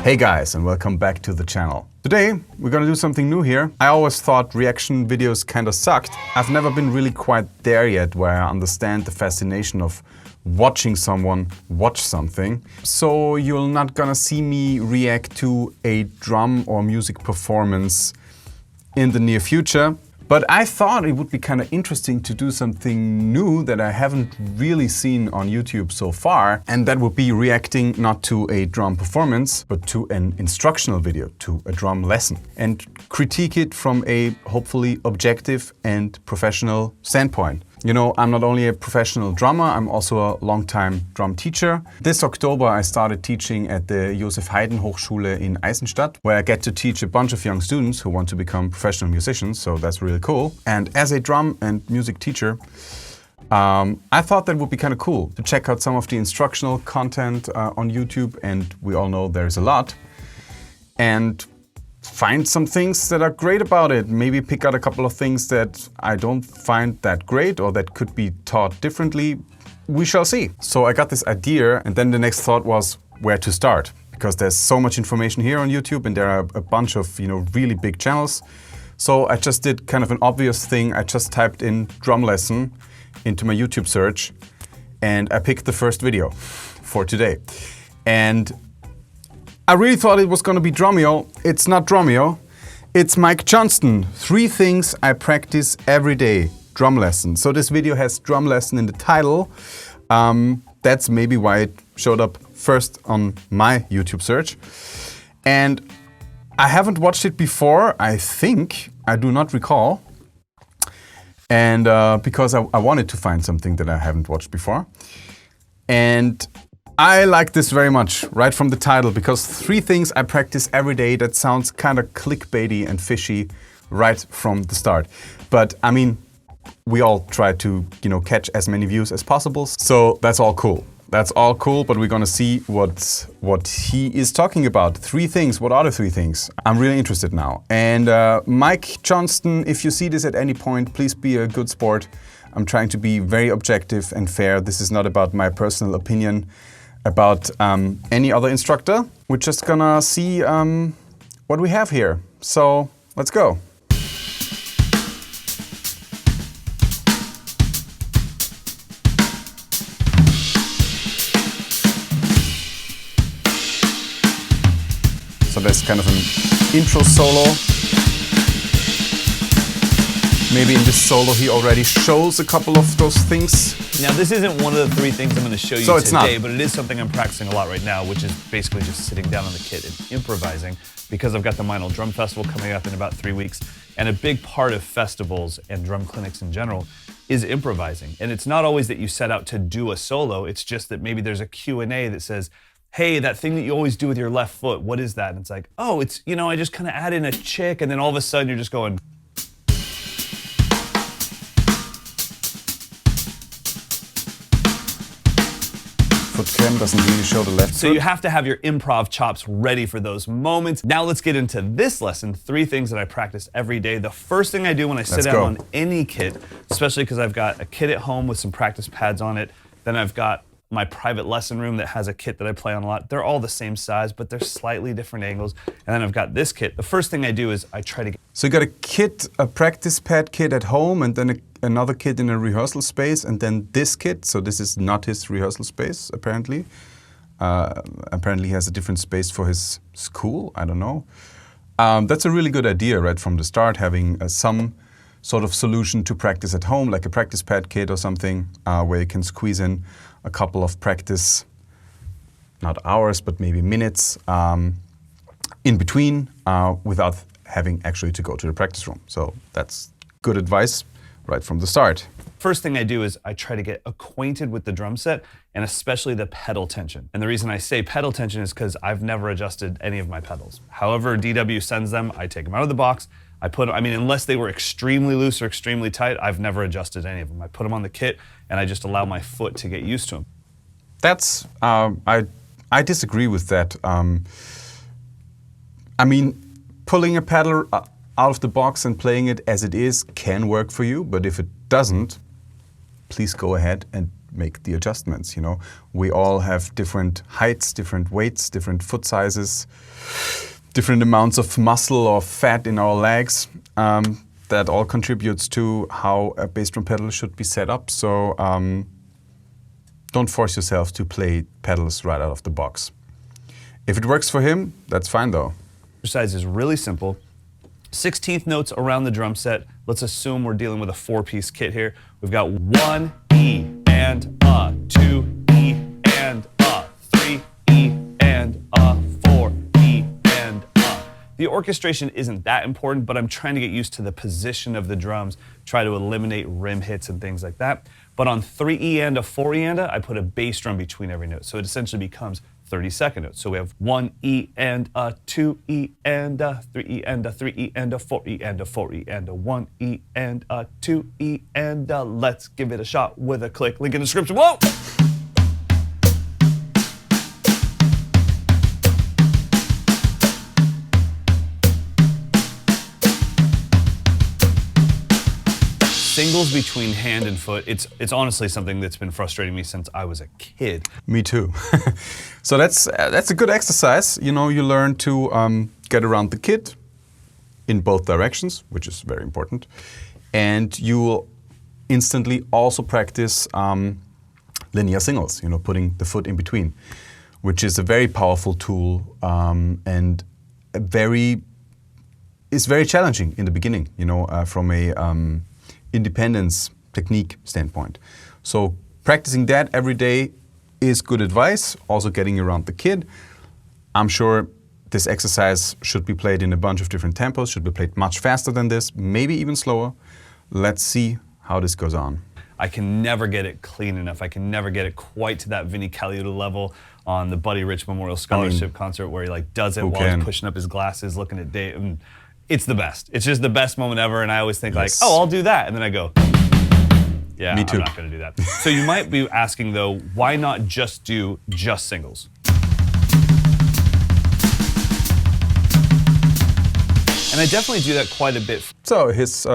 Hey guys, and welcome back to the channel. Today we're gonna do something new here. I always thought reaction videos kinda sucked. I've never been really quite there yet where I understand the fascination of watching someone watch something. So you're not gonna see me react to a drum or music performance in the near future. But I thought it would be kind of interesting to do something new that I haven't really seen on YouTube so far. And that would be reacting not to a drum performance, but to an instructional video, to a drum lesson. And critique it from a hopefully objective and professional standpoint. You know, I'm not only a professional drummer, I'm also a long-time drum teacher. This October I started teaching at the Josef Haydn Hochschule in Eisenstadt, where I get to teach a bunch of young students who want to become professional musicians, so that's really cool. And as a drum and music teacher, I thought that would be kind of cool to check out some of the instructional content on YouTube, and we all know there's a lot. And find some things that are great about it. Maybe pick out a couple of things that I don't find that great or that could be taught differently. We shall see. So I got this idea, and then the next thought was where to start. Because there's so much information here on YouTube and there are a bunch of, really big channels. So I just did kind of an obvious thing. I just typed in drum lesson into my YouTube search and I picked the first video for today. And I really thought it was gonna be Drumeo. It's not Drumeo. It's MIKE JOHNSTON. 3 things I practice every day. Drum lesson. So this video has drum lesson in the title. That's maybe why it showed up first on my YouTube search. And I haven't watched it before, I think. I do not recall. And because I wanted to find something that I haven't watched before. And I like this very much, right from the title, because 3 things I practice every day. That sounds kind of clickbaity and fishy right from the start. But I mean, we all try to, catch as many views as possible. So that's all cool. That's all cool, but we're gonna see what he is talking about. 3 things, what are the 3 things? I'm really interested now. And MIKE JOHNSTON, if you see this at any point, please be a good sport. I'm trying to be very objective and fair. This is not about my personal opinion about any other instructor. We're just gonna see what we have here. So let's go. So there's kind of an intro solo. Maybe in this solo he already shows a couple of those things. Now this isn't one of the 3 things I'm going to show you today, but it is something I'm practicing a lot right now, which is basically just sitting down on the kit and improvising, because I've got the Meinl Drum Festival coming up in about 3 weeks, and a big part of festivals and drum clinics in general is improvising. And it's not always that you set out to do a solo, it's just that maybe there's a Q&A that says, hey, that thing that you always do with your left foot, what is that? And it's like, oh, it's, I just kind of add in a chick, and then all of a sudden you're just going. Foot cam doesn't really show the left foot. So you have to have your improv chops ready for those moments. Now let's get into this lesson, 3 things that I practice every day. The first thing I do when I sit down on any kit, especially because I've got a kit at home with some practice pads on it, then I've got my private lesson room that has a kit that I play on a lot. They're all the same size, but they're slightly different angles. And then I've got this kit. The first thing I do is I try to get... So you got a kit, a practice pad kit at home, and then another kit in a rehearsal space, and then this kit. So this is not his rehearsal space, apparently. Apparently he has a different space for his school, I don't know. That's a really good idea right from the start, having some sort of solution to practice at home, like a practice pad kit or something, where you can squeeze in a couple of practice, not hours, but maybe minutes in between without having actually to go to the practice room. So that's good advice right from the start. First thing I do is I try to get acquainted with the drum set, and especially the pedal tension. And the reason I say pedal tension is because I've never adjusted any of my pedals. However DW sends them, I take them out of the box, unless they were extremely loose or extremely tight, I've never adjusted any of them. I put them on the kit and I just allow my foot to get used to them. That's, I disagree with that. Pulling a pedal out of the box and playing it as it is can work for you, but if it doesn't, please go ahead and make the adjustments, you know. We all have different heights, different weights, different foot sizes, different amounts of muscle or fat in our legs. That all contributes to how a bass drum pedal should be set up. So don't force yourself to play pedals right out of the box. If it works for him, that's fine though. Exercise is really simple. 16th notes around the drum set. Let's assume we're dealing with a 4-piece kit here. We've got 1 E and a, 2 E and a, 3 E and a, 4 E and a. The orchestration isn't that important, but I'm trying to get used to the position of the drums, try to eliminate rim hits and things like that. But on 3 E and a, 4 E and a, I put a bass drum between every note. So it essentially becomes 32nd notes. So we have 1 E and a, 2 E and a, 3 E and a, 3 E and a, 4 E and a, 4 E and a, 1 E and a, 2 E and a. Let's give it a shot with a click. Link in the description. Whoa! Singles between hand and foot, it's honestly something that's been frustrating me since I was a kid. Me too. So that's a good exercise. You know, you learn to get around the kit in both directions, which is very important. And you will instantly also practice linear singles, you know, putting the foot in between, which is a very powerful tool and is very challenging in the beginning, you know, from a independence technique standpoint. So practicing that every day is good advice, also getting around the kit. I'm sure this exercise should be played in a bunch of different tempos, should be played much faster than this, maybe even slower. Let's see how this goes on. I can never get it clean enough. I can never get it quite to that Vinnie Colaiuta level on the Buddy Rich Memorial Scholarship concert where he like does it while he's pushing up his glasses, looking at Dave. And it's the best. It's just the best moment ever, and I always think like, oh, I'll do that, and then I go, yeah, me too. I'm not gonna do that. So you might be asking though, why not just do just singles? And I definitely do that quite a bit. So his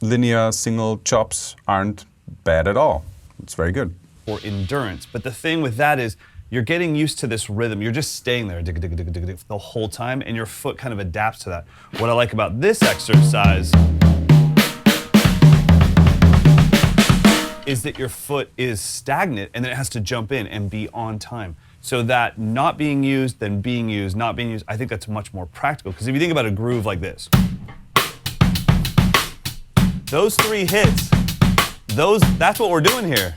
linear single chops aren't bad at all. It's very good. For endurance, but the thing with that is, you're getting used to this rhythm. You're just staying there the whole time, and your foot kind of adapts to that. What I like about this exercise is that your foot is stagnant, and then it has to jump in and be on time. So that not being used, then being used, not being used, I think that's much more practical. Because if you think about a groove like this, those 3 hits, that's what we're doing here.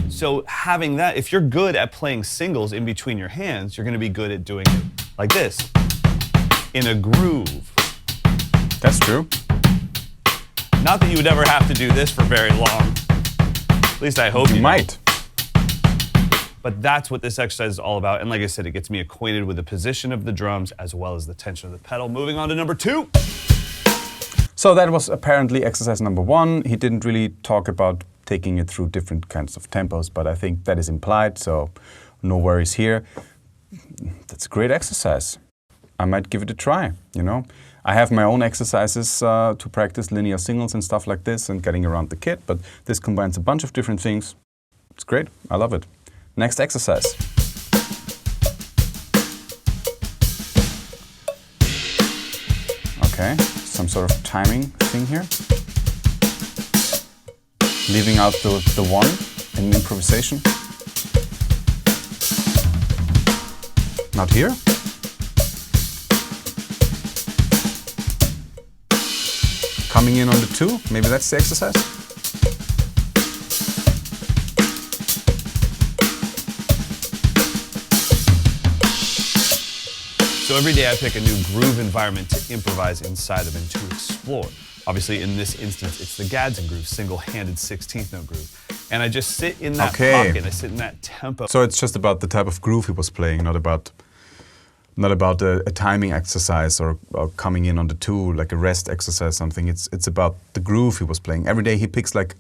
So having that, if you're good at playing singles in between your hands, you're going to be good at doing it like this, in a groove. That's true. Not that you would ever have to do this for very long. At least I hope you might. But that's what this exercise is all about. And like I said, it gets me acquainted with the position of the drums as well as the tension of the pedal. Moving on to number 2. So that was apparently exercise number 1. He didn't really talk about taking it through different kinds of tempos, but I think that is implied, so no worries here. That's a great exercise. I might give it a try, you know. I have my own exercises to practice linear singles and stuff like this and getting around the kit, but this combines a bunch of different things. It's great, I love it. Next exercise. Okay, some sort of timing thing here. Leaving out the 1 in improvisation. Not here. Coming in on the 2, maybe that's the exercise. So every day I pick a new groove environment to improvise inside of and to explore. Obviously, in this instance, it's the Gadsden groove, single-handed 16th note groove. And I just sit in that pocket, I sit in that tempo. So it's just about the type of groove he was playing, not about a timing exercise or coming in on the 2, like a rest exercise, something. It's about the groove he was playing. Every day he picks like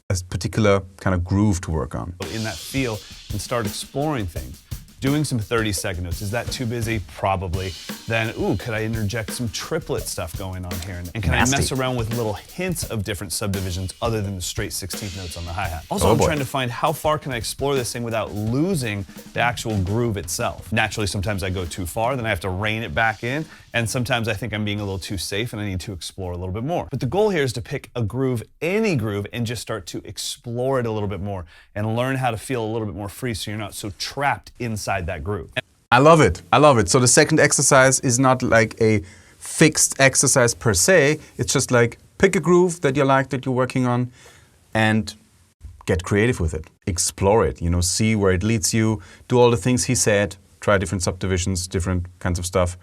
a particular kind of groove to work on. In that feel and start exploring things. doing some 30-second notes. Is that too busy? Probably. Then, ooh, could I interject some triplet stuff going on here? And can I mess around with little hints of different subdivisions other than the straight 16th notes on the hi-hat? Also, I'm trying to find how far can I explore this thing without losing the actual groove itself. Naturally, sometimes I go too far, then I have to rein it back in, and sometimes I think I'm being a little too safe and I need to explore a little bit more. But the goal here is to pick a groove, any groove, and just start to explore it a little bit more and learn how to feel a little bit more free so you're not so trapped inside that groove. I love it. I love it. So the second exercise is not like a fixed exercise per se. It's just like pick a groove that you like, that you're working on, and get creative with it. Explore it, you know, see where it leads you, do all the things he said, try different subdivisions, different kinds of stuff.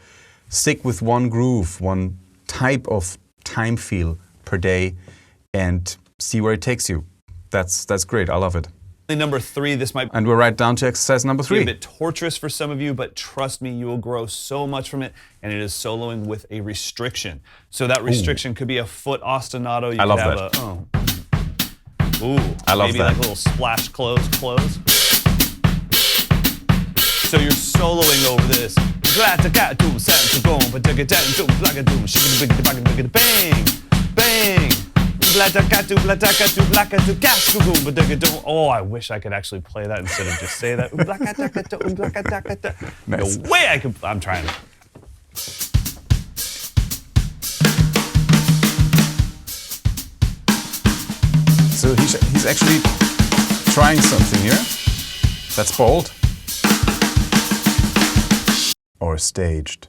Stick with one groove, one type of time feel per day, and see where it takes you. That's great. I love it. Number 3, this might and we're right down to exercise number 3. be a bit torturous for some of you, but trust me, you will grow so much from it, and it is soloing with a restriction. So that restriction could be a foot ostinato. You I love have that. Ooh, I love maybe that. like a little splash close. So you're soloing over this. Bang, bang. Oh, I wish I could actually play that instead of just say that. Nice. No way I could. I'm trying. So he's actually trying something here. That's bold. Or staged.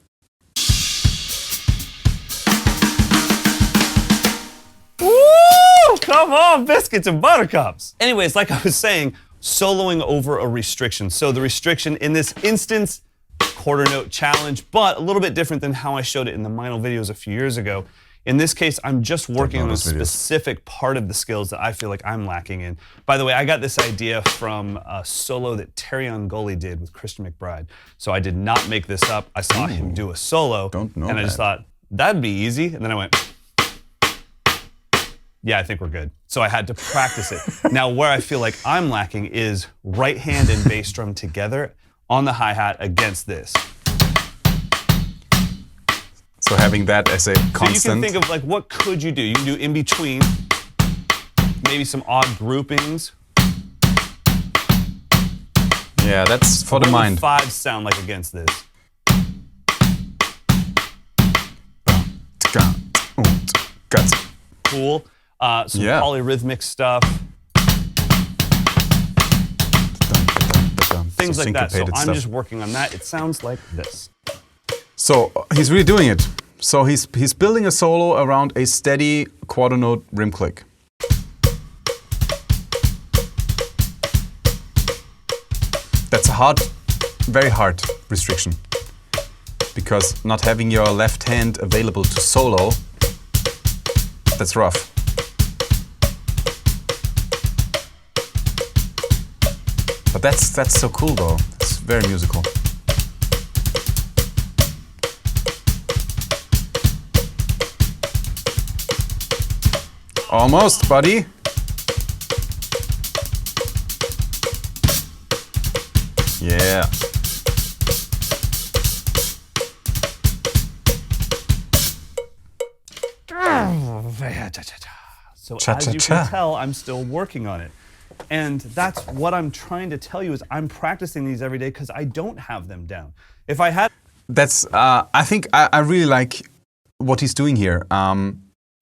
Come on, biscuits and buttercups. Anyways, like I was saying, soloing over a restriction. So the restriction in this instance, quarter note challenge, but a little bit different than how I showed it in the Minel videos a few years ago. In this case, I'm just working on a specific part of the skills that I feel like I'm lacking in. By the way, I got this idea from a solo that Terry Ungoli did with Christian McBride. So I did not make this up. I saw him do a solo, and I just thought, that'd be easy. And then I went, yeah, I think we're good. So I had to practice it. Now, where I feel like I'm lacking is right hand and bass drum together on the hi-hat against this. So having that as a constant. So you can think of like, what could you do? You can do in between, maybe some odd groupings. Yeah, that's for the mind. What would 5s sound like against this? Cool. Some polyrhythmic stuff. Things like that. So I'm just working on that. It sounds like this. So he's really doing it. So he's building a solo around a steady quarter note rim click. That's a hard, very hard restriction. Because not having your left hand available to solo, that's rough. But that's so cool though. It's very musical. Almost, buddy. Yeah. So as you can tell, I'm still working on it. And that's what I'm trying to tell you is I'm practicing these every day because I don't have them down. If I had... That's, I think I really like what he's doing here.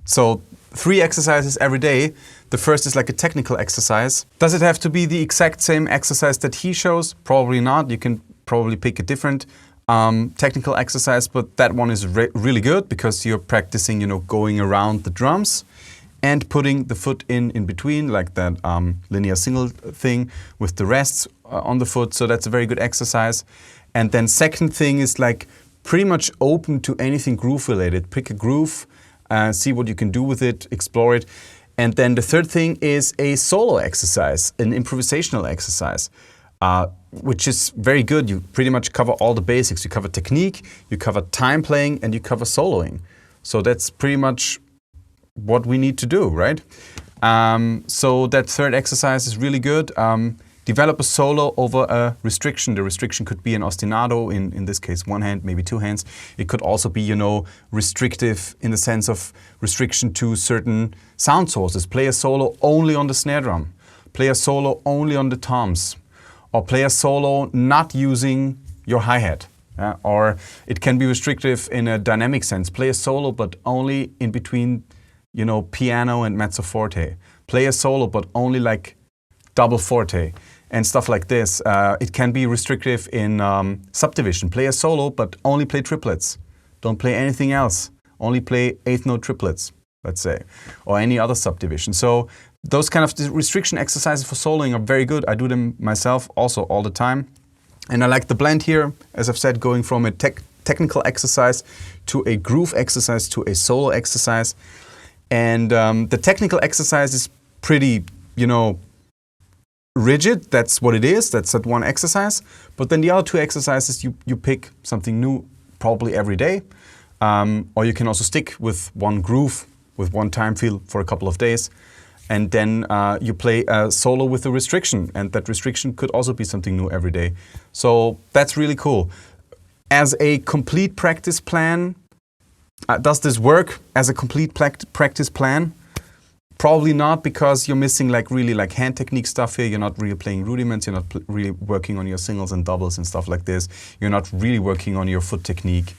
So 3 exercises every day. The first is like a technical exercise. Does it have to be the exact same exercise that he shows? Probably not. You can probably pick a different technical exercise, but that one is really good because you're practicing, you know, going around the drums and putting the foot in between, like that linear single thing with the rests on the foot. So that's a very good exercise. And then second thing is like pretty much open to anything groove related. Pick a groove, see what you can do with it, explore it. And then the third thing is a solo exercise, an improvisational exercise, which is very good. You pretty much cover all the basics. You cover technique, you cover time playing, and you cover soloing. So that's pretty much what we need to do, right? So that third exercise is really good. develop a solo over a restriction. The restriction could be an ostinato, in this case one hand, maybe two hands. It could also be, you know, restrictive in the sense of restriction to certain sound sources. Play a solo only on the snare drum. Play a solo only on the toms. Or play a solo not using your hi-hat. Or it can be restrictive in a dynamic sense. Play a solo but only in between, you know, piano and mezzo forte. Play a solo but only like double forte and stuff like this. It can be restrictive in subdivision. Play a solo but only play triplets. Don't play anything else. Only play eighth note triplets, let's say, or any other subdivision. So those kind of restriction exercises for soloing are very good. I do them myself also all the time. And I like the blend here, as I've said, going from a technical exercise to a groove exercise to a solo exercise. And the technical exercise is pretty, you know, rigid. That's what it is. That's that one exercise. But then the other two exercises, you pick something new probably every day. Or you can also stick with one groove, with one time feel for a couple of days. And then you play a solo with a restriction, and that restriction could also be something new every day. So that's really cool. As a complete practice plan, does this work as a complete practice plan? Probably not, because you're missing like really like hand technique stuff here. You're not really playing rudiments. You're not really working on your singles and doubles and stuff like this. You're not really working on your foot technique.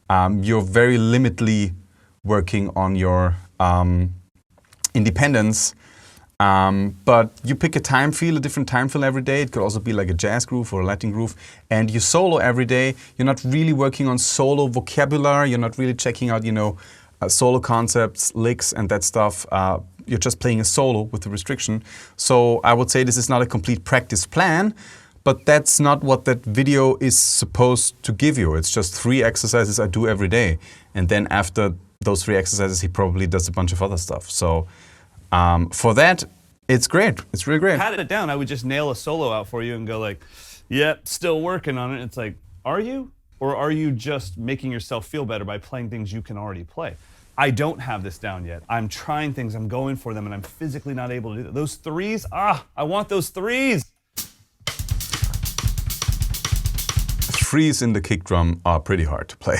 You're very limitedly working on your independence, but you pick a time feel, a different time feel every day. It could also be like a jazz groove or a Latin groove, and you solo every day. You're not really working on solo vocabulary. You're not really checking out, you know, solo concepts, licks, and that stuff. You're just playing a solo with the restriction. So I would say this is not a complete practice plan, but that's not what that video is supposed to give you. It's just 3 exercises I do every day, and then after those 3 exercises, he probably does a bunch of other stuff. So for that, it's great. It's really great. Pat it down. I would just nail a solo out for you and go like, yeah, still working on it. It's like, are you? Or are you just making yourself feel better by playing things you can already play? I don't have this down yet. I'm trying things, I'm going for them, and I'm physically not able to do that. Those 3s, I want those 3s. 3s in the kick drum are pretty hard to play.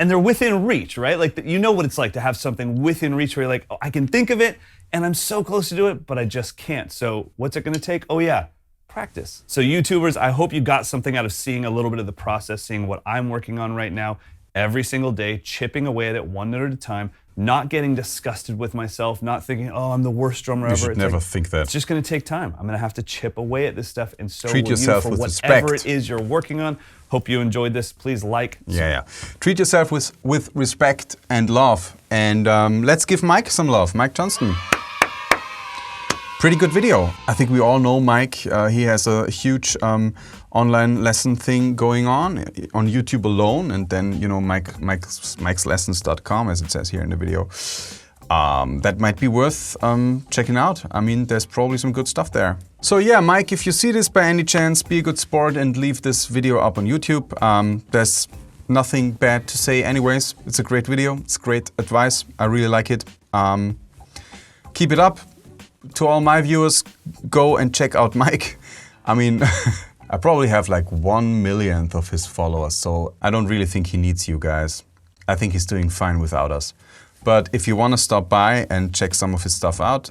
And they're within reach, right? Like, you know what it's like to have something within reach where you're like, oh, I can think of it, and I'm so close to do it, but I just can't. So what's it gonna take? Oh yeah, practice. So YouTubers, I hope you got something out of seeing a little bit of the process, seeing what I'm working on right now, every single day, chipping away at it one note at a time, not getting disgusted with myself, not thinking, oh, I'm the worst drummer ever. You should never think that. It's just gonna take time. I'm gonna have to chip away at this stuff, and so treat yourself will you for with whatever respect. it is you're working on. Hope you enjoyed this. Please like. Yeah. Treat yourself with respect and love. And let's give Mike some love. Mike Johnston. Pretty good video. I think we all know Mike. He has a huge online lesson thing going on YouTube alone. And then, you know, Mike'sLessons.com, as it says here in the video. That might be worth checking out. I mean, there's probably some good stuff there. So yeah, Mike, if you see this by any chance, be a good sport and leave this video up on YouTube. There's nothing bad to say anyways. It's a great video. It's great advice. I really like it. Keep it up. To all my viewers, go and check out Mike. I mean, I probably have like 1/1,000,000th of his followers, so I don't really think he needs you guys. I think he's doing fine without us. But if you want to stop by and check some of his stuff out,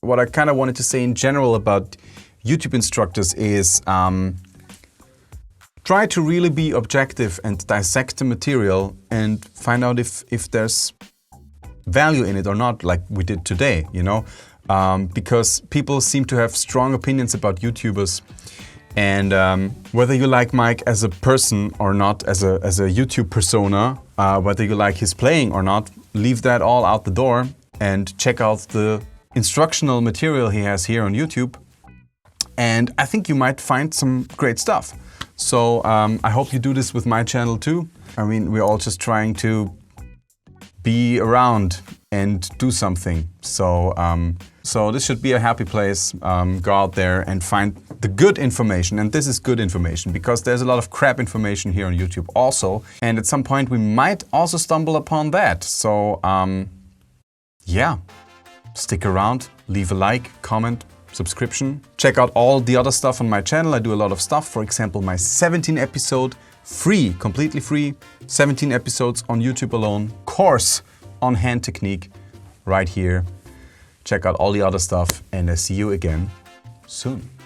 what I kind of wanted to say in general about YouTube instructors is try to really be objective and dissect the material and find out if there's value in it or not, like we did today, you know? Because people seem to have strong opinions about YouTubers, and whether you like Mike as a person or not, as a YouTube persona, whether you like his playing or not, leave that all out the door and check out the instructional material he has here on YouTube. And I think you might find some great stuff. So I hope you do this with my channel too. I mean, we're all just trying to be around and do something. So so this should be a happy place. Go out there and find the good information. And this is good information, because there's a lot of crap information here on YouTube also. And at some point we might also stumble upon that. So yeah, stick around, leave a like, comment, subscription. Check out all the other stuff on my channel. I do a lot of stuff. For example, my 17 episode, free, completely free, 17 episodes on YouTube alone, course on hand technique right here. Check out all the other stuff and I see you again soon.